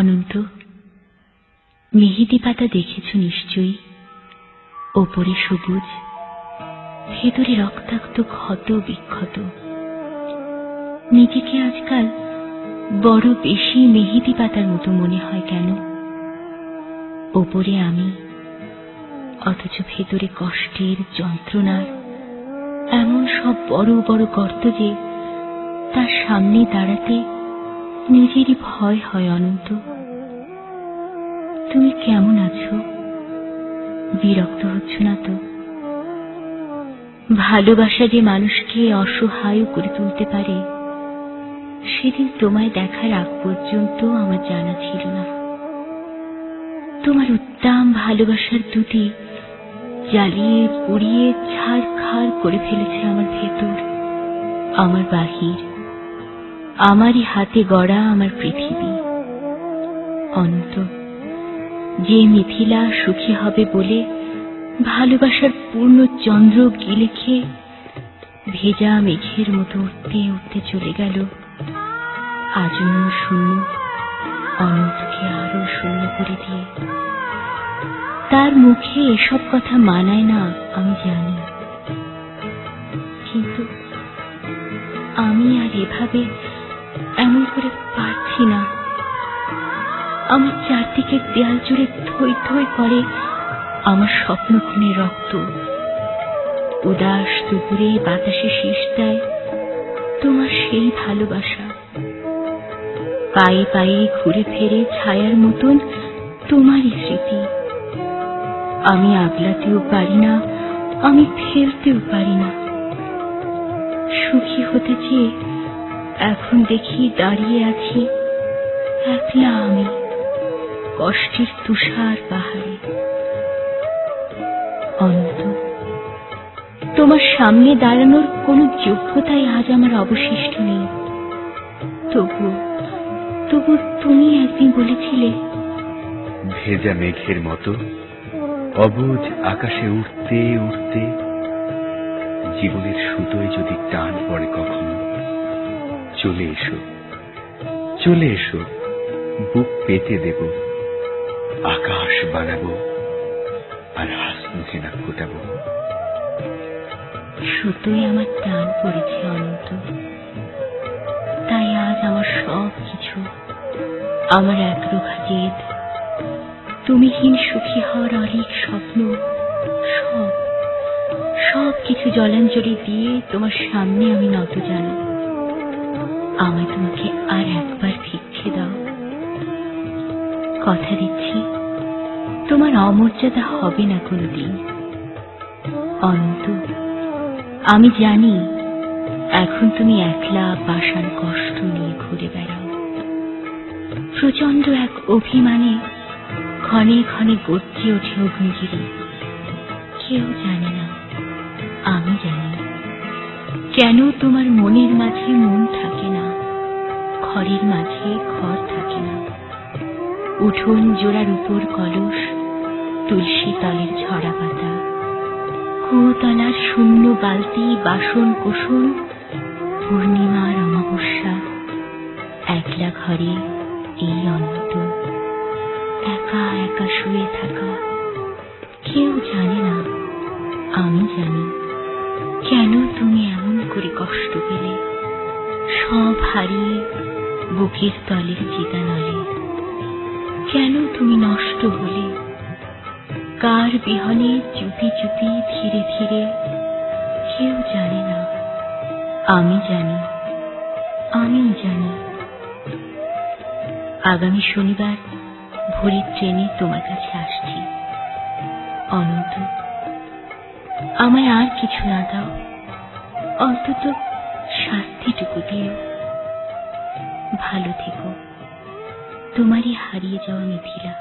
অনন্ত, মেহেদি পাতা দেখেছ নিশ্চয়ই। ওপরে সবুজ, ভেতরে রক্তাক্ত ক্ষত বিক্ষত। নিজেকে আজকাল বড় বেশি মেহেদি পাতার মতো মনে হয় কেন? ওপরে আমি, অথচ ভেতরে কষ্টের, যন্ত্রণার এমন সব বড় বড় গর্ত যে তার সামনে দাঁড়াতে নিজেরই ভয় হয়। অনন্ত, তুমি কেমন আছো? বিরক্ত হচ্ছ না তো? ভালোবাসা যে মানুষকে অসহায় করে তুলতে পারে, সেদিন তোমায় দেখার আগ পর্যন্ত আমার জানা ছিল না। তোমার উত্তম ভালোবাসার দুটি জ্বালিয়ে পুড়িয়ে ছারখার করে ফেলেছে আমার ভেতর, আমার বাহির, আমারই হাতে গড়া আমার পৃথিবী। অনন্ত, যে মিথিলা সুখী হবে বলে ভালোবাসার পূর্ণ চন্দ্র গিলে খেয়ে ভেজা মেঘের মতো উঠতে উঠতে চলে গেল, আজন্য শূন্য অনন্তকে আরো শূন্য করে দিয়ে। তার মুখে এসব কথা মানায় না আমি জানি, কিন্তু আমি আর এভাবে এমন করে পারছি না। আমার চারদিকের দেয়াল জুড়ে থই থই করে আমার স্বপ্ন খুনের রক্ত। উদাস দুপুরে বাতাসে শীষ দেয় তোমার সেই ভালোবাসা। পায়ে পায়ে ঘুরে ফেরে ছায়ার মতন তোমারই স্মৃতি। আমি আগলাতেও পারি না, আমি ফেলতেও পারি না। সুখী হতে চেয়ে এখন দেখি দাঁড়িয়ে আছি একলা আমি, কষ্টের তুষার পাহাড়ে। অনন্ত, তোমার সামনে দাঁড়ানোর কোনো যোগ্যতাই আজ আমার অবশিষ্ট নেই। তবু তবু তুমি একদিন বলেছিলে, ভেজা মেঘের মতো অবুঝ আকাশে উঠতে উঠতে জীবনের সুতোয় যদি টান পড়ে কখনো, চলে এসো, চলে এসো, বুক পেতে দেব, আকাশ বানাবো আর হাসমুখে না ফোটাবো। সুতোয় আমার টান পড়েছে অনন্ত, তাই আজ আমার সব কিছু, আমার একরোখা জেদ, তুমিহীন সুখী হওয়ার অনেক স্বপ্ন, সব সব কিছু জলাঞ্জলি দিয়ে তোমার সামনে আমি নত জানো। আমায় তোমাকে আর একবার ভিক্ষে দাও। কথা দিচ্ছি তোমার অমর্যাদা হবে না কোনোদিন। অনন্ত, আমি জানি এখন তুমি একলা পাষাণ কষ্ট নিয়ে ঘুরে বেড়াও। প্রচন্ড এক অভিমানে ক্ষণে ক্ষণে গর্জে ওঠে অগ্নিগিরি। কেউ জানে না, আমি জানি কেন তোমার মনের মাঝে মন থাকে না, ঘরের মাঝে ঘর থাকে না। উঠোন জোড়ার উপর কলস, তুলসী তলের ঝরা পাতা, কুয়োতলার শূন্য বালতি, বাসন কোসন, পূর্ণিমার অমাবস্যা, একলা ঘরে এই অনন্ত একা একা শুয়ে থাকা। কেউ জানে না, আমি জানি কেন তুমি এমন করে কষ্ট পেলে, সব হারিয়ে বুকের তলের চিতানলে। কেন তুমি নষ্ট হলে, কার বিহনে চুপি চুপি ধীরে ধীরে। কেউ জানে না, আমি জানি, আমি জানি। আগামী শনিবার ভোরের ট্রেনে তোমার কাছে আসছি। অনন্ত, আমায় আর কিছু না দাও, অন্তত শাস্তিটুকু দিও। ভালো থেকো, তোমারই হারিয়ে যাওয়া মিথিলা।